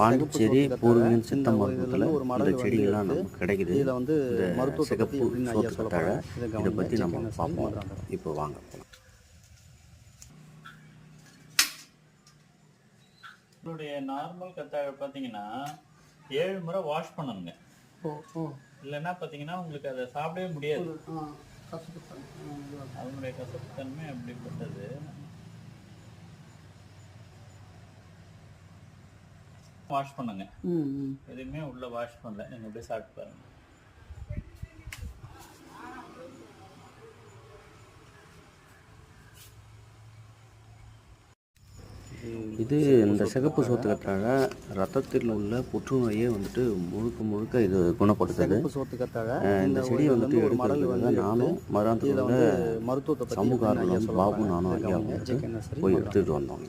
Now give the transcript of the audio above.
பாண்டிச்சேரி பூர்வீகன் சித்த இந்த மருத்துவத்தில் ஒரு இந்த மடல் செடிகள்லாம் எடுத்து நமக்கு கிடைக்குது. இதில் இந்த மருத்துவத்தை பற்றி சிகப்பு எப்படின்னு ஐயா சொல்ல சோத்துக்கத்தாழை போகிறாங்க. இதை பற்றி நம்ம பார்ப்போம். இப்போ வாங்க போகலாம். உங்களுடைய நார்மல் கத்தாழை பார்த்தீங்கன்னா 7 முறை வாஷ் பண்ணணுங்க. இல்லைன்னா பார்த்தீங்கன்னா உங்களுக்கு அதை சாப்பிடவே முடியாது. அதனுடைய கசப்புத்தன்மை அப்படிப்பட்டது. வாஷ் பண்ணுங்க. எதுவுமே உள்ள வாஷ் பண்ணல, நீங்க அப்படியே சாப்பிட்டு பாருங்க. இது இந்த சிகப்பு சோத்துக்கத்தாழை ரத்தத்தில் உள்ள புற்றுநோயை வந்துட்டு முழுக்க இது குணப்படுத்துது. இந்த செடியை வந்துட்டு எடுக்கிறதுக்காக நானும் மதுராந்தகத்தில் சமூக ஆர்வலர் பாபு நானும் ஐயா போய் எடுத்துகிட்டு வந்தோம்.